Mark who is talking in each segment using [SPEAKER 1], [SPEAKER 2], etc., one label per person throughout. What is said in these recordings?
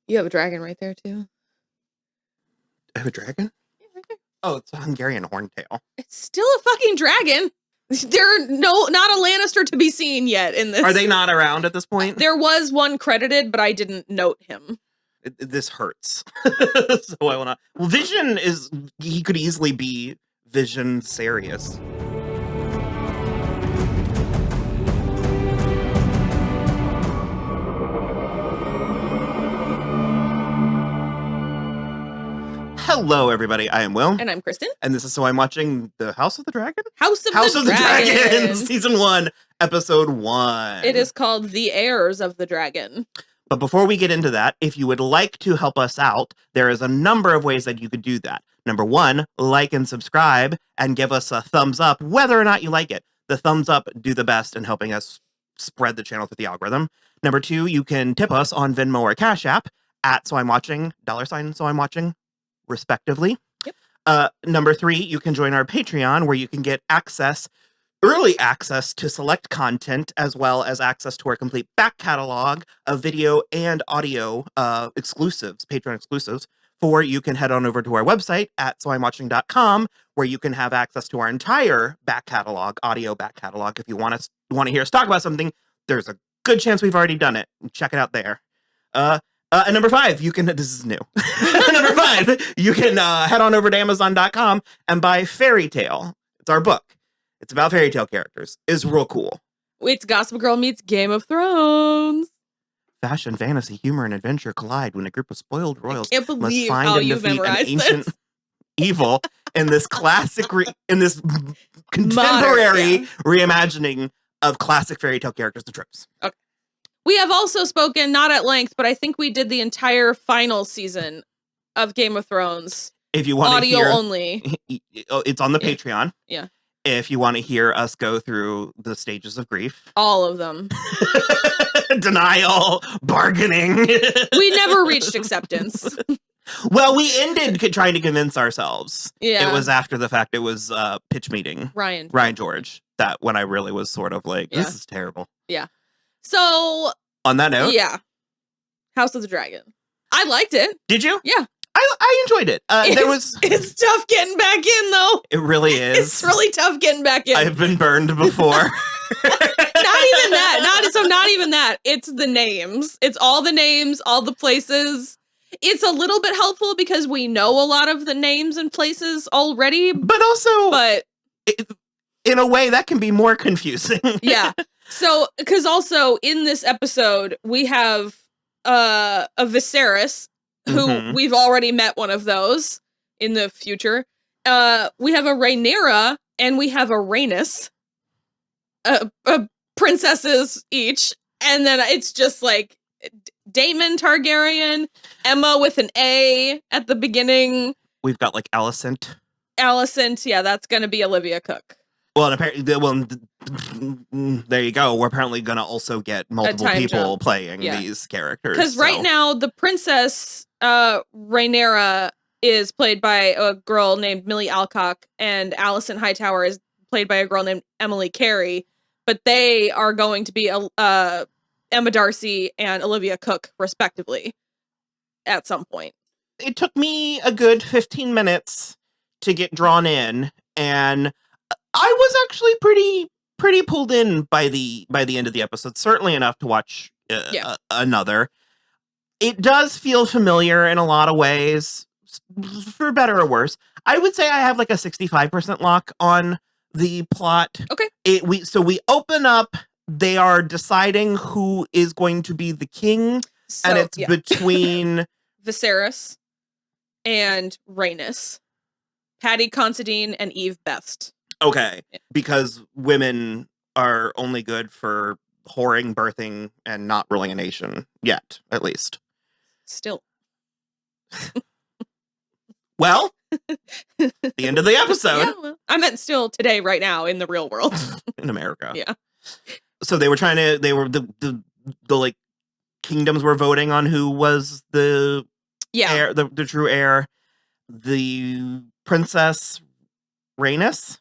[SPEAKER 1] You have a dragon right there, too.
[SPEAKER 2] I have a dragon?
[SPEAKER 1] Yeah, right there.
[SPEAKER 2] Oh, it's a Hungarian horntail.
[SPEAKER 1] It's still a fucking dragon. Not a Lannister to be seen yet in this.
[SPEAKER 2] Are they not around at this point?
[SPEAKER 1] There was one credited, but I didn't note him.
[SPEAKER 2] This hurts. So I will not. Well, Vision he could easily be Vision Serious. Hello, everybody. I am Will.
[SPEAKER 1] And I'm Kristen.
[SPEAKER 2] And this is So I'm watching The House of the Dragon?
[SPEAKER 1] House of the Dragon.
[SPEAKER 2] Season 1, Episode 1.
[SPEAKER 1] It is called The Heirs of the Dragon.
[SPEAKER 2] But before we get into that, if you would like to help us out, there is a number of ways that you could do that. Number 1, like and subscribe and give us a thumbs up, whether or not you like it. The thumbs up do the best in helping us spread the channel through the algorithm. Number 2, you can tip us on Venmo or Cashapp at So I'm Watching, $ So I'm Watching, respectively.
[SPEAKER 1] Yep.
[SPEAKER 2] Number 3, you can join our Patreon where you can get early access to select content, as well as access to our complete back catalog of video and audio exclusives, Patreon exclusives. Or you can head on over to our website at soimwatching.com, where you can have access to our entire back catalog, audio back catalog. If you want to hear us talk about something, there's a good chance we've already done it. Check it out there. And number 5, this is new. Number 5, you can head on over to Amazon.com and buy Fairytale. It's our book. It's about fairy tale characters. It's real cool.
[SPEAKER 1] It's Gossip Girl meets Game of Thrones.
[SPEAKER 2] Fashion, fantasy, humor, and adventure collide when a group of spoiled royals
[SPEAKER 1] must
[SPEAKER 2] find and defeat an ancient evil in this contemporary reimagining of classic fairy tale characters and tropes.
[SPEAKER 1] Okay. We have also spoken, not at length, but I think we did the entire final season of Game of Thrones.
[SPEAKER 2] If you want
[SPEAKER 1] audio only.
[SPEAKER 2] It's on the Patreon.
[SPEAKER 1] Yeah.
[SPEAKER 2] If you want to hear us go through the stages of grief.
[SPEAKER 1] All of them.
[SPEAKER 2] Denial, bargaining.
[SPEAKER 1] We never reached acceptance.
[SPEAKER 2] Well, we ended trying to convince ourselves.
[SPEAKER 1] Yeah.
[SPEAKER 2] It was after the fact. It was pitch meeting.
[SPEAKER 1] Ryan
[SPEAKER 2] George. That when I really was sort of like, this is terrible.
[SPEAKER 1] Yeah. So.
[SPEAKER 2] On that note.
[SPEAKER 1] Yeah. House of the Dragon. I liked it.
[SPEAKER 2] Did you?
[SPEAKER 1] Yeah.
[SPEAKER 2] I enjoyed it.
[SPEAKER 1] It's tough getting back in, though.
[SPEAKER 2] It really is.
[SPEAKER 1] It's really tough getting back in.
[SPEAKER 2] I've been burned before.
[SPEAKER 1] Not even that. Not even that. It's the names. It's all the names, all the places. It's a little bit helpful because we know a lot of the names and places already.
[SPEAKER 2] But in a way, that can be more confusing.
[SPEAKER 1] Yeah. So, because also in this episode, we have a Viserys, who we've already met one of those in the future. We have a Rhaenyra and we have a Rhaenys, princesses each. And then it's just like Daemon Targaryen, Emma with an A at the beginning.
[SPEAKER 2] We've got like Alicent.
[SPEAKER 1] Yeah, that's going to be Olivia Cook.
[SPEAKER 2] Well, and apparently, there you go. We're apparently going to also get multiple people playing these characters.
[SPEAKER 1] Because right now, the princess Rhaenyra is played by a girl named Millie Alcock, and Alicent Hightower is played by a girl named Emily Carey. But they are going to be Emma Darcy and Olivia Cook, respectively, at some point.
[SPEAKER 2] It took me a good 15 minutes to get drawn in, and I was actually pretty pulled in by the end of the episode. Certainly enough to watch another. It does feel familiar in a lot of ways, for better or worse. I would say I have like a 65% lock on the plot.
[SPEAKER 1] Okay.
[SPEAKER 2] We open up. They are deciding who is going to be the king, and it's between
[SPEAKER 1] Viserys and Rhaenys, Paddy Considine and Eve Best.
[SPEAKER 2] Okay, because women are only good for whoring, birthing, and not ruling a nation yet, at least.
[SPEAKER 1] Still.
[SPEAKER 2] Well, the end of the episode.
[SPEAKER 1] Yeah, well, I meant still today, right now, in the real world.
[SPEAKER 2] In America.
[SPEAKER 1] Yeah.
[SPEAKER 2] So the like kingdoms were voting on who was the heir, the true heir. The princess Rhaenys.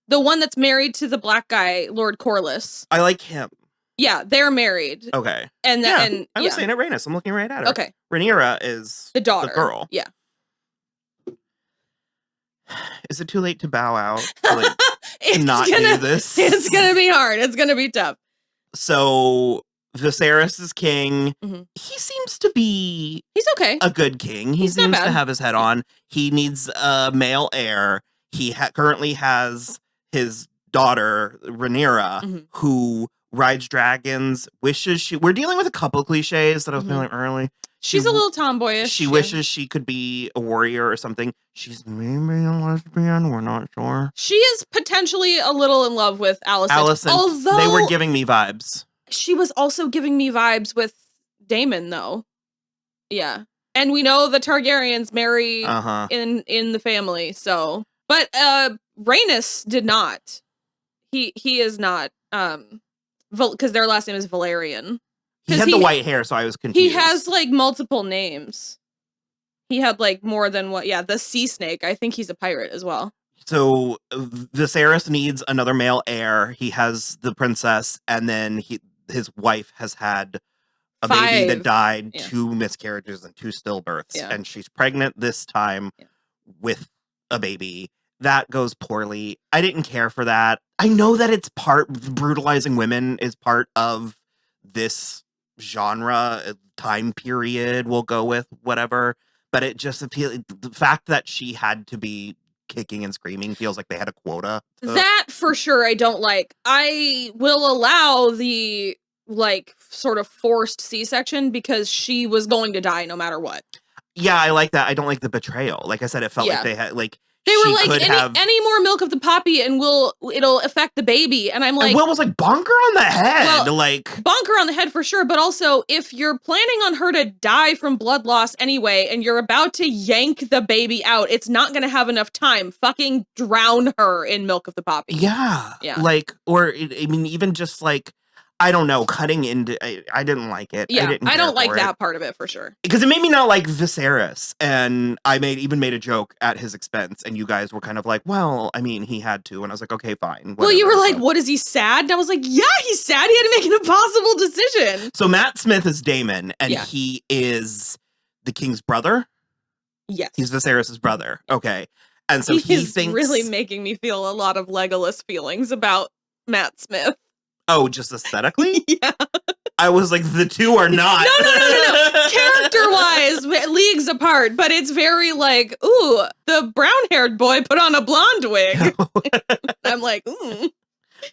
[SPEAKER 1] The one that's married to the black guy, Lord Corlys.
[SPEAKER 2] I like him.
[SPEAKER 1] Yeah, they're married.
[SPEAKER 2] Okay.
[SPEAKER 1] And
[SPEAKER 2] Yeah,
[SPEAKER 1] and
[SPEAKER 2] I was saying it Rhaenys. I'm looking right at her.
[SPEAKER 1] Okay.
[SPEAKER 2] Rhaenyra is
[SPEAKER 1] The daughter.
[SPEAKER 2] the girl.
[SPEAKER 1] Yeah.
[SPEAKER 2] Is it too late to bow out? To not do this?
[SPEAKER 1] It's gonna be hard. It's gonna be tough.
[SPEAKER 2] So Viserys is king.
[SPEAKER 1] Mm-hmm.
[SPEAKER 2] He seems to be
[SPEAKER 1] He's okay.
[SPEAKER 2] A good king. He
[SPEAKER 1] He's not
[SPEAKER 2] seems
[SPEAKER 1] bad.
[SPEAKER 2] to have his head on. He needs a male heir. He currently has his daughter Rhaenyra, who rides dragons. We're dealing with a couple cliches that I was feeling early.
[SPEAKER 1] She's a little tomboyish.
[SPEAKER 2] She wishes she could be a warrior or something. She's maybe a lesbian. We're not sure.
[SPEAKER 1] She is potentially a little in love with Alicent. Although
[SPEAKER 2] they were giving me vibes.
[SPEAKER 1] She was also giving me vibes with Daemon, though. Yeah. And we know the Targaryens marry in the family, so. But Rhaenys did not. He is not, because their last name is Valerian.
[SPEAKER 2] He had the white hair, so I was confused.
[SPEAKER 1] He has, like, multiple names. He had, like, more than what, the sea snake. I think he's a pirate as well.
[SPEAKER 2] So Viserys needs another male heir. He has the princess, and then his wife has had a baby that died, 2 miscarriages and 2 stillbirths, and she's pregnant this time with a baby. That goes poorly. I didn't care for that. I know that it's brutalizing women is part of this genre, time period, we'll go with whatever, but it just appealed. The fact that she had to be kicking and screaming feels like they had a quota.
[SPEAKER 1] That for sure I don't like. I will allow the like sort of forced C-section because she was going to die no matter what.
[SPEAKER 2] Yeah, I like that. I don't like the betrayal. Like I said, it felt like they had like
[SPEAKER 1] they were like any more milk of the poppy and it'll affect the baby. And I'm like,
[SPEAKER 2] and Will was like bonker on the head.
[SPEAKER 1] Well,
[SPEAKER 2] like
[SPEAKER 1] bonker on the head for sure, but also if you're planning on her to die from blood loss anyway and you're about to yank the baby out, it's not gonna have enough time. Fucking drown her in milk of the poppy.
[SPEAKER 2] Yeah. Like, or I mean, even just like, I don't know, cutting into, I didn't like it.
[SPEAKER 1] Yeah, I don't like that part of it for sure.
[SPEAKER 2] Because it made me not like Viserys, and I even made a joke at his expense, and you guys were kind of like, well, I mean, he had to, and I was like, okay, fine. Whatever.
[SPEAKER 1] Well, you were like, what, is he sad? And I was like, yeah, he's sad. He had to make an impossible decision.
[SPEAKER 2] So Matt Smith is Daemon, and he is the king's brother?
[SPEAKER 1] Yes.
[SPEAKER 2] He's Viserys' brother. Okay. And so he thinks...
[SPEAKER 1] really making me feel a lot of Legolas feelings about Matt Smith.
[SPEAKER 2] Oh, just aesthetically?
[SPEAKER 1] Yeah.
[SPEAKER 2] I was like, the two are not.
[SPEAKER 1] No. Character-wise, leagues apart, but it's very like, ooh, the brown-haired boy put on a blonde wig. I'm like, ooh.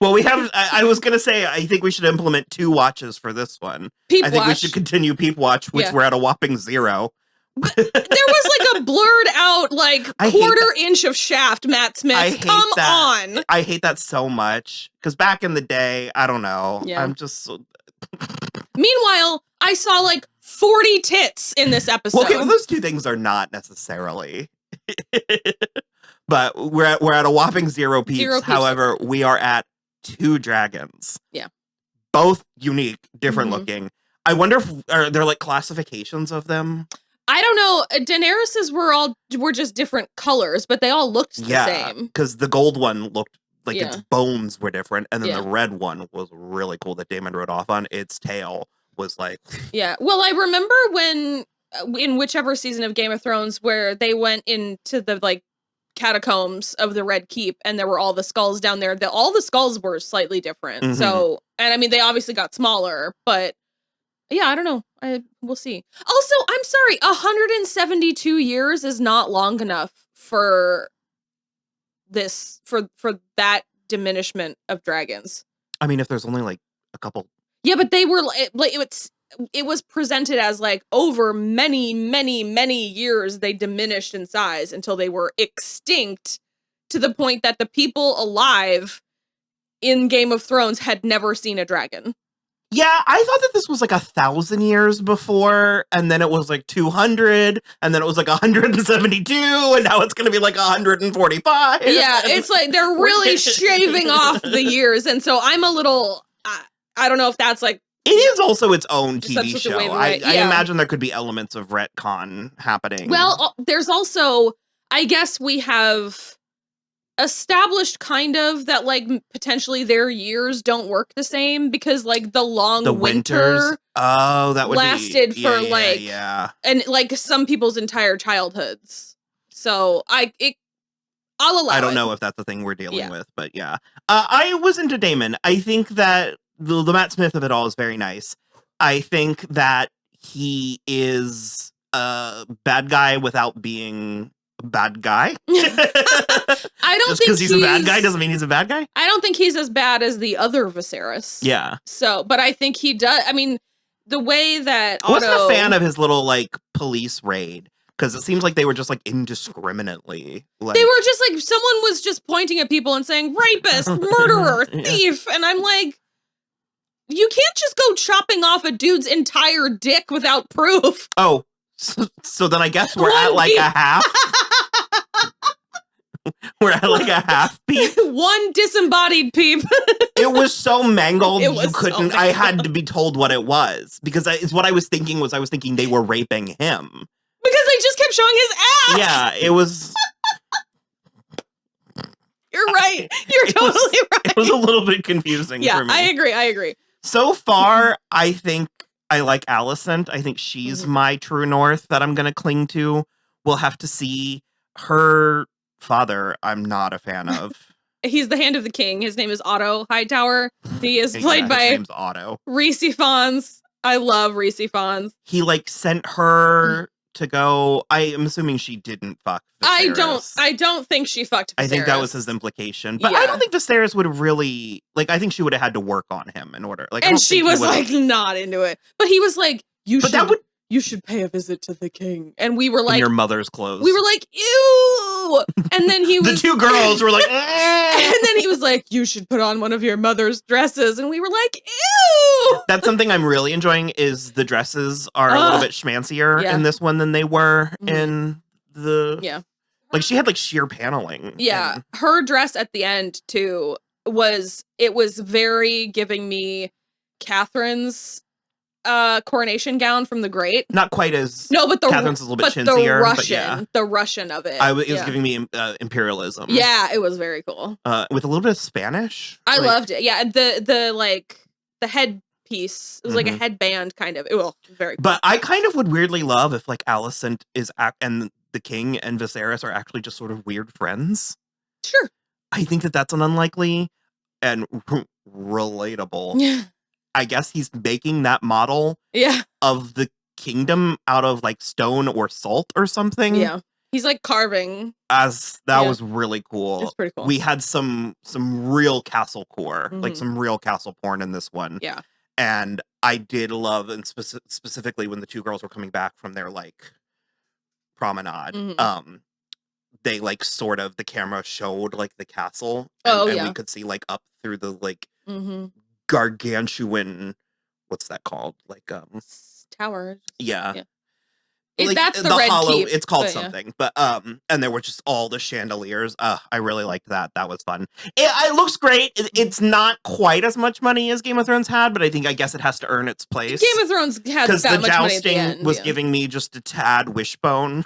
[SPEAKER 2] Well, we have, I was going to say, I think we should implement 2 watches for this one.
[SPEAKER 1] Peep
[SPEAKER 2] I think
[SPEAKER 1] watch.
[SPEAKER 2] we should continue Peep Watch, which we're at a whopping 0.
[SPEAKER 1] But there was like a blurred out like quarter-inch of shaft, Matt Smith. Come on.
[SPEAKER 2] I hate that so much. Because back in the day, I don't know.
[SPEAKER 1] Yeah.
[SPEAKER 2] I'm just so...
[SPEAKER 1] Meanwhile, I saw like 40 tits in this episode.
[SPEAKER 2] Well, okay, well, those 2 things are not necessarily. But we're at a whopping 0 peeps.
[SPEAKER 1] 0 peeps.
[SPEAKER 2] However, we are at 2 dragons.
[SPEAKER 1] Yeah.
[SPEAKER 2] Both unique, different looking. I wonder if are there like classifications of them?
[SPEAKER 1] I don't know. Daenerys's were just different colors, but they all looked the same.
[SPEAKER 2] Because the gold one looked like its bones were different, and then the red one was really cool that Daemon rode off on. Its tail was like...
[SPEAKER 1] Yeah. Well, I remember when, in whichever season of Game of Thrones, where they went into the, like, catacombs of the Red Keep, and there were all the skulls down there. All the skulls were slightly different. So, and I mean, they obviously got smaller, but... Yeah, I don't know. We'll see. Also, I'm sorry, 172 years is not long enough for this, for that diminishment of dragons.
[SPEAKER 2] I mean, if there's only like a couple.
[SPEAKER 1] Yeah, but they were like it was presented as like over many, many, many years they diminished in size until they were extinct to the point that the people alive in Game of Thrones had never seen a dragon.
[SPEAKER 2] Yeah, I thought that this was like 1,000 years before, and then it was like 200, and then it was like 172, and now it's going to be like 145.
[SPEAKER 1] Yeah, it's like they're really shaving off the years, and so I'm a little, I don't know if that's like...
[SPEAKER 2] It is also its own TV show. I
[SPEAKER 1] yeah.
[SPEAKER 2] imagine there could be elements of retcon happening.
[SPEAKER 1] Well, there's also, I guess we have established kind of that like potentially their years don't work the same because like the long winter
[SPEAKER 2] that would
[SPEAKER 1] lasted
[SPEAKER 2] be,
[SPEAKER 1] for and like some people's entire childhoods. So I'll allow
[SPEAKER 2] I don't
[SPEAKER 1] it.
[SPEAKER 2] know if that's the thing we're dealing with, but yeah. I was into Daemon. I think that the Matt Smith of it all is very nice. I think that he is a bad guy without being a bad guy.
[SPEAKER 1] I don't
[SPEAKER 2] just
[SPEAKER 1] think
[SPEAKER 2] because he's a bad guy doesn't mean he's a bad guy.
[SPEAKER 1] I don't think he's as bad as the other Viserys.
[SPEAKER 2] Yeah.
[SPEAKER 1] So, but I think he does. I mean, the way that
[SPEAKER 2] I wasn't a fan of his little like police raid because it seems like they were just like indiscriminately. Like,
[SPEAKER 1] they were just like someone was just pointing at people and saying rapist, murderer, thief, and I'm like, you can't just go chopping off a dude's entire dick without proof.
[SPEAKER 2] Oh, so then I guess we're at like a half. We're at like a half peep.
[SPEAKER 1] One disembodied peep.
[SPEAKER 2] It was so mangled
[SPEAKER 1] It was
[SPEAKER 2] you couldn't.
[SPEAKER 1] so mangled.
[SPEAKER 2] I had to be told what it was because it's what I was thinking. I was thinking they were raping him
[SPEAKER 1] because they just kept showing his ass.
[SPEAKER 2] Yeah, it was.
[SPEAKER 1] You're right. You're totally right.
[SPEAKER 2] It was a little bit confusing.
[SPEAKER 1] Yeah,
[SPEAKER 2] for me.
[SPEAKER 1] I agree.
[SPEAKER 2] So far, I think I like Alicent. I think she's my true north that I'm going to cling to. We'll have to see. Her father, I'm not a fan of.
[SPEAKER 1] He's the Hand of the King. His name is Otto Hightower. He is played by
[SPEAKER 2] his name's Otto.
[SPEAKER 1] Reese Fons. I love Reese Fons.
[SPEAKER 2] He like sent her to go. I am assuming she didn't fuck Viserys.
[SPEAKER 1] I don't think she fucked Viserys.
[SPEAKER 2] I think that was his implication. But I don't think Viserys would really like. I think she would have had to work on him in order. Like,
[SPEAKER 1] and she was like not into it. But he was like, you should pay a visit to the king. And we were like,
[SPEAKER 2] in your mother's clothes.
[SPEAKER 1] We were like, ew. And then he was
[SPEAKER 2] the two girls were like,
[SPEAKER 1] and then he was like, you should put on one of your mother's dresses. And we were like, ew.
[SPEAKER 2] That's something I'm really enjoying is the dresses are a little bit schmancier in this one than they were in the like she had like sheer paneling.
[SPEAKER 1] Yeah. Her dress at the end too was very giving me Catherine's coronation gown from The Great.
[SPEAKER 2] Not quite as
[SPEAKER 1] but
[SPEAKER 2] Catherine's a little bit chintzier.
[SPEAKER 1] The Russian of it.
[SPEAKER 2] It was giving me imperialism.
[SPEAKER 1] Yeah, it was very cool.
[SPEAKER 2] With a little bit of Spanish.
[SPEAKER 1] I loved it. Yeah, the headpiece. It was like a headband kind of. It was very cool.
[SPEAKER 2] But I kind of would weirdly love if like Alicent and the king and Viserys are actually just sort of weird friends.
[SPEAKER 1] Sure.
[SPEAKER 2] I think that's an unlikely and relatable.
[SPEAKER 1] Yeah.
[SPEAKER 2] I guess he's making that model of the kingdom out of like stone or salt or something.
[SPEAKER 1] Yeah. He's like carving.
[SPEAKER 2] That was really cool.
[SPEAKER 1] It's pretty cool.
[SPEAKER 2] We had some real castle core, like some real castle porn in this one.
[SPEAKER 1] Yeah.
[SPEAKER 2] And I did love, and specifically when the two girls were coming back from their like promenade, they like sort of the camera showed like the castle. And we could see like up through the like gargantuan, what's that called? Like
[SPEAKER 1] tower.
[SPEAKER 2] Yeah.
[SPEAKER 1] Like, that's the Red
[SPEAKER 2] hollow,
[SPEAKER 1] Keep.
[SPEAKER 2] it's called something. But and there were just all the chandeliers. I really liked that. That was fun. It looks great. It's not quite as much money as Game of Thrones had, but I guess it has to earn its place.
[SPEAKER 1] Game of Thrones had that much money at the end.
[SPEAKER 2] Because the jousting was giving me just a tad wishbone.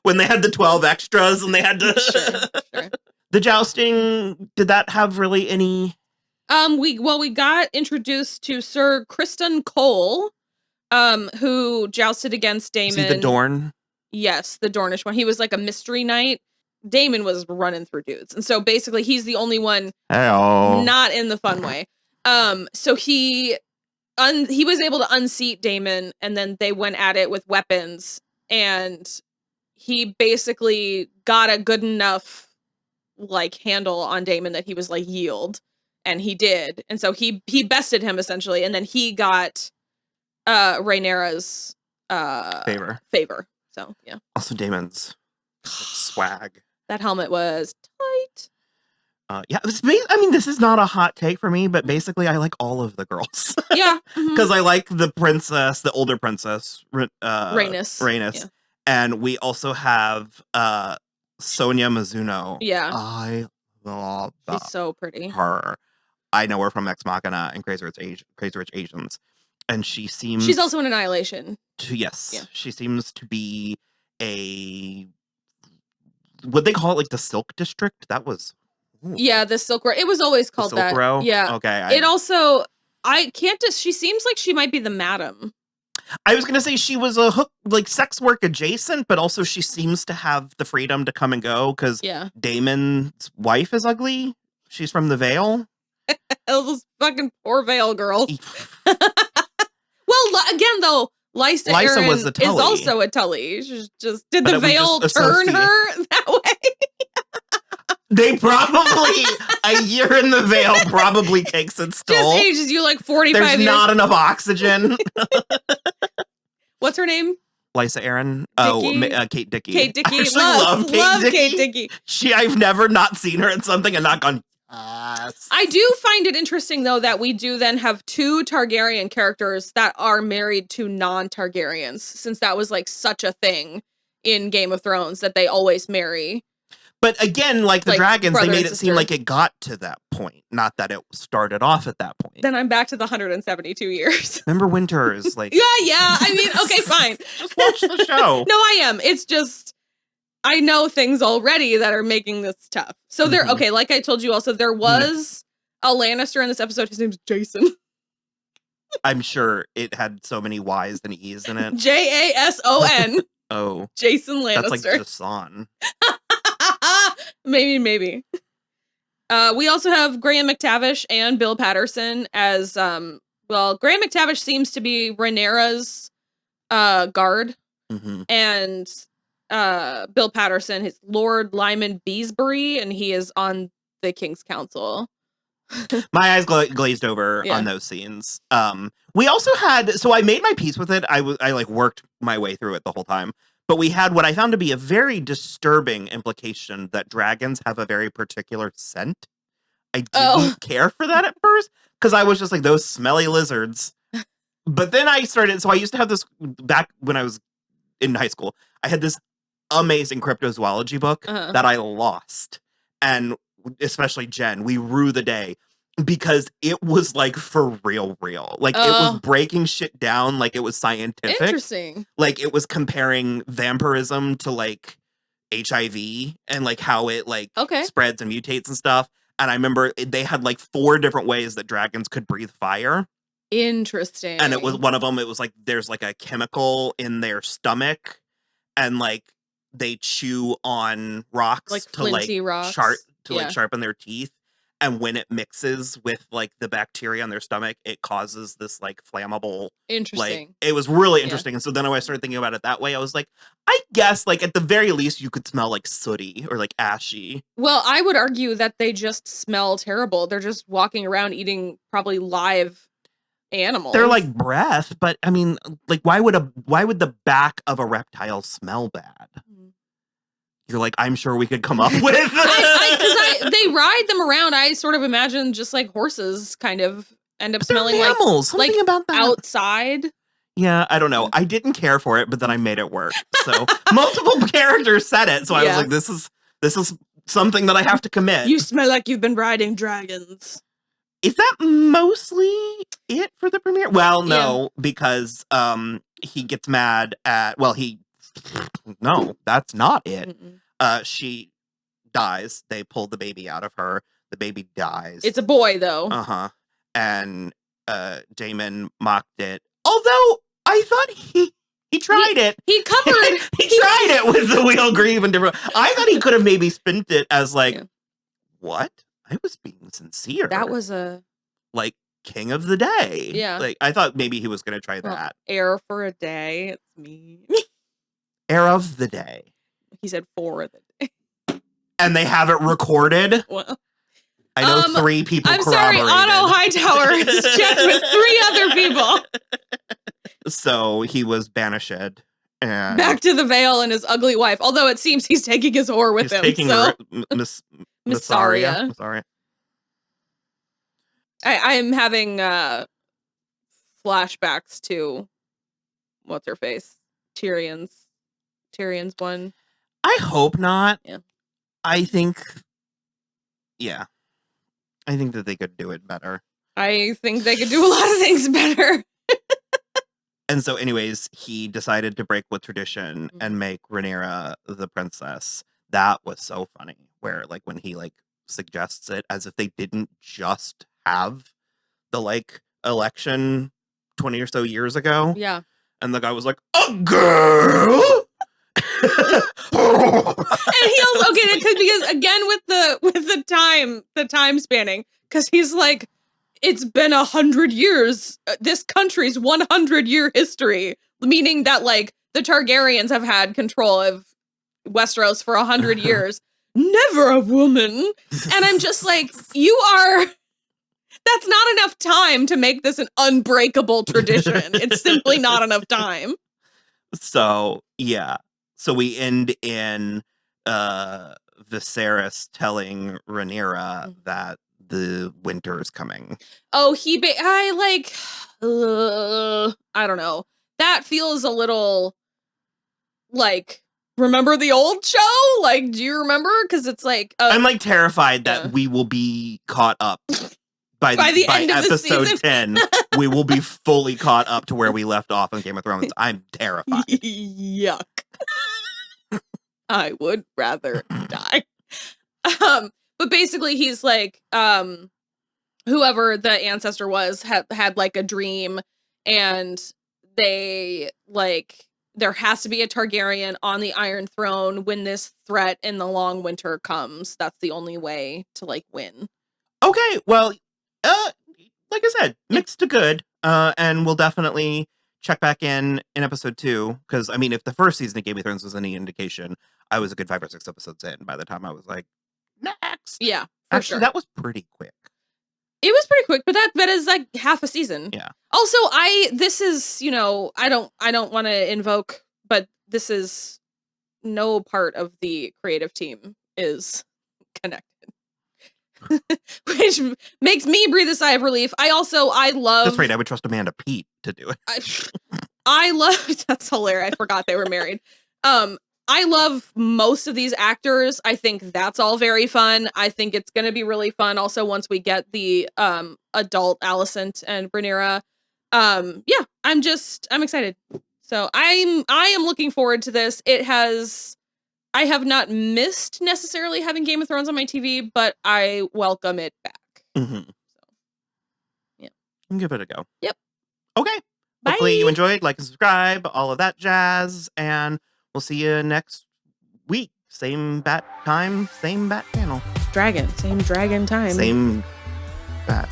[SPEAKER 2] When they had the 12 extras and they had to
[SPEAKER 1] sure.
[SPEAKER 2] The jousting, did that have really any
[SPEAKER 1] we got introduced to Sir Criston Cole, who jousted against Daemon.
[SPEAKER 2] See the Dorne?
[SPEAKER 1] Yes, the Dornish one. He was like a mystery knight. Daemon was running through dudes. And so basically he's the only one not in the fun way. So he was able to unseat Daemon, and then they went at it with weapons, and he basically got a good enough like handle on Daemon that he was like yield. And he did. And so he bested him essentially. And then he got Rhaenyra's favor. So yeah.
[SPEAKER 2] Also Daemon's swag.
[SPEAKER 1] That helmet was tight.
[SPEAKER 2] Yeah, I mean, this is not a hot take for me, but basically I like all of the girls.
[SPEAKER 1] Yeah.
[SPEAKER 2] Because I like the princess, the older princess,
[SPEAKER 1] Rhaenys.
[SPEAKER 2] Yeah. And we also have Sonia Mizuno.
[SPEAKER 1] Yeah.
[SPEAKER 2] I love
[SPEAKER 1] She's so pretty.
[SPEAKER 2] her. I know her from Ex Machina and Crazy Rich Asians. And she's
[SPEAKER 1] also in Annihilation.
[SPEAKER 2] Yes. Yeah. She seems to be a would they call it like the Silk District? That was
[SPEAKER 1] Yeah, the Silk Row. It was always called
[SPEAKER 2] Silk
[SPEAKER 1] that.
[SPEAKER 2] Row?
[SPEAKER 1] Yeah.
[SPEAKER 2] Okay.
[SPEAKER 1] It also, I can't just, she seems like she might be the madam.
[SPEAKER 2] I was gonna say she was a hook, like sex work adjacent, but also she seems to have the freedom to come and go because Daemon's wife is ugly. She's from the Vale.
[SPEAKER 1] Those fucking poor Vale girls. Well, again though, Lysa Arryn
[SPEAKER 2] was a Tully.
[SPEAKER 1] is also a Tully. She's just did the Vale turn her that way?
[SPEAKER 2] They probably a year in the Vale probably takes its toll.
[SPEAKER 1] Just ages you like 45
[SPEAKER 2] There's
[SPEAKER 1] years.
[SPEAKER 2] not enough oxygen.
[SPEAKER 1] What's her name?
[SPEAKER 2] Lysa Arryn. Kate Dickie.
[SPEAKER 1] Kate Dickie.
[SPEAKER 2] I actually love Kate
[SPEAKER 1] Dickie.
[SPEAKER 2] I've never not seen her in something and not gone,
[SPEAKER 1] I do find it interesting, though, that we do then have 2 Targaryen characters that are married to non-Targaryens, since that was, like, such a thing in Game of Thrones, that they always marry.
[SPEAKER 2] But again, like the dragons, they made it seem like it got to that point, not that it started off at that point.
[SPEAKER 1] Then I'm back to the 172 years.
[SPEAKER 2] Remember Winters? Like,
[SPEAKER 1] yeah. I mean, okay, fine.
[SPEAKER 2] Just watch the show.
[SPEAKER 1] No, I am. It's just, I know things already that are making this tough. So there, okay, like I told you also, there was a Lannister in this episode. His name's Jason.
[SPEAKER 2] I'm sure it had so many Y's and E's in it.
[SPEAKER 1] Jason.
[SPEAKER 2] Oh.
[SPEAKER 1] Jason Lannister.
[SPEAKER 2] That's like Jason.
[SPEAKER 1] Maybe. We also have Graham McTavish and Bill Patterson as, Graham McTavish seems to be Rhaenyra's guard.
[SPEAKER 2] Mm-hmm.
[SPEAKER 1] And Bill Patterson is Lord Lyman Beesbury, and he is on the King's Council.
[SPEAKER 2] My eyes glazed over on those scenes. We also had, so I made my peace with it. I like worked my way through it the whole time. But we had what I found to be a very disturbing implication that dragons have a very particular scent. I didn't care for that at first because I was just like, those smelly lizards. But then I started, so I used to have this back when I was in high school. I had this amazing cryptozoology book that I lost. And especially Jen, we rue the day because it was like for real. Like it was breaking shit down like it was scientific.
[SPEAKER 1] Interesting.
[SPEAKER 2] Like it was comparing vampirism to like HIV and like how it like spreads and mutates and stuff. And I remember they had like 4 different ways that dragons could breathe fire.
[SPEAKER 1] Interesting.
[SPEAKER 2] And it was one of them, it was like there's like a chemical in their stomach and like they chew on rocks
[SPEAKER 1] like
[SPEAKER 2] to like
[SPEAKER 1] rocks.
[SPEAKER 2] Like sharpen their teeth. And when it mixes with like the bacteria in their stomach, it causes this like flammable.
[SPEAKER 1] Interesting.
[SPEAKER 2] Like, it was really interesting. And so then when I started thinking about it that way, I was like, I guess like at the very least you could smell like sooty or like ashy.
[SPEAKER 1] Well, I would argue that they just smell terrible. They're just walking around eating probably live animals.
[SPEAKER 2] They're like breath, but I mean, like why would the back of a reptile smell bad? You're like, I'm sure we could come up with.
[SPEAKER 1] Because they ride them around. I sort of imagine just like horses kind of end up smelling
[SPEAKER 2] mammals.
[SPEAKER 1] like
[SPEAKER 2] about that.
[SPEAKER 1] outside.
[SPEAKER 2] Yeah, I don't know. I didn't care for it, but then I made it work. So multiple characters said it. So I was like, this is something that I have to commit.
[SPEAKER 1] You smell like you've been riding dragons.
[SPEAKER 2] Is that mostly it for the premiere? Well, no, because he gets mad at no, that's not it. She dies. They pull the baby out of her. The baby dies.
[SPEAKER 1] It's a boy, though.
[SPEAKER 2] And Daemon mocked it. Although I thought he tried it.
[SPEAKER 1] He covered.
[SPEAKER 2] he tried it with the wheel grieve and different. I thought he could have maybe spent it as like, what? I was being sincere.
[SPEAKER 1] That was a
[SPEAKER 2] like king of the day.
[SPEAKER 1] Yeah.
[SPEAKER 2] Like I thought maybe he was going to try that.
[SPEAKER 1] Heir for a day. It's me.
[SPEAKER 2] Heir of the day.
[SPEAKER 1] He said for the day.
[SPEAKER 2] And they have it recorded.
[SPEAKER 1] Well,
[SPEAKER 2] I know 3 people.
[SPEAKER 1] I'm sorry, Otto Hightower has checked with 3 other people.
[SPEAKER 2] So he was banished and
[SPEAKER 1] back to the Vale and his ugly wife. Although it seems he's taking his whore with him.
[SPEAKER 2] Taking
[SPEAKER 1] Missaria. I'm having flashbacks to what's her face, Tyrion's one.
[SPEAKER 2] I hope not.
[SPEAKER 1] Yeah.
[SPEAKER 2] I think that they could do it better.
[SPEAKER 1] I think they could do a lot of things better.
[SPEAKER 2] And so anyways, he decided to break with tradition and make Rhaenyra the princess. That was so funny. Where like when he like suggests it as if they didn't just have the like election 20 or so years ago.
[SPEAKER 1] Yeah.
[SPEAKER 2] And the guy was like, a girl.
[SPEAKER 1] And he also because again with the time spanning, because he's like, it's been 100 years. This country's 100-year history, meaning that like the Targaryens have had control of Westeros for 100 years. Never a woman. And I'm just like, that's not enough time to make this an unbreakable tradition. It's simply not enough time.
[SPEAKER 2] So, yeah. So we end in Viserys telling Rhaenyra that the winter is coming.
[SPEAKER 1] Oh, I don't know. That feels a little like, remember the old show? Like, do you remember? Because it's like...
[SPEAKER 2] I'm like terrified that we will be caught up. By
[SPEAKER 1] end of
[SPEAKER 2] episode 10, we will be fully caught up to where we left off in Game of Thrones. I'm terrified.
[SPEAKER 1] Yuck. I would rather die. But basically he's like, whoever the ancestor was had like a dream, and they like, there has to be a Targaryen on the Iron Throne when this threat in the long winter comes. That's the only way to like win.
[SPEAKER 2] Okay, well, like I said, mixed to good. And we'll definitely check back in episode 2, because I mean, if the first season of Game of Thrones was any indication, I was a good 5 or 6 episodes in by the time I was like, next.
[SPEAKER 1] Yeah,
[SPEAKER 2] actually,
[SPEAKER 1] sure.
[SPEAKER 2] That was pretty quick.
[SPEAKER 1] It was pretty quick, but that is like half a season.
[SPEAKER 2] Yeah.
[SPEAKER 1] Also, this is, you know, I don't want to invoke, but this is no part of the creative team is connected. Which makes me breathe a sigh of relief. I love...
[SPEAKER 2] That's right, I would trust Amanda Peet to do it.
[SPEAKER 1] I love... That's hilarious. I forgot they were married. I love most of these actors. I think that's all very fun. I think it's going to be really fun also once we get the adult Alicent and Rhaenyra. Yeah, I'm excited. So I am looking forward to this. I have not missed necessarily having Game of Thrones on my TV, but I welcome it back.
[SPEAKER 2] Mm-hmm.
[SPEAKER 1] So, yeah.
[SPEAKER 2] Give it a go.
[SPEAKER 1] Yep.
[SPEAKER 2] Okay.
[SPEAKER 1] Bye.
[SPEAKER 2] Hopefully you enjoyed. Like and subscribe, all of that jazz, and we'll see you next week. Same bat time, same bat channel.
[SPEAKER 1] Same dragon time.
[SPEAKER 2] Same bat.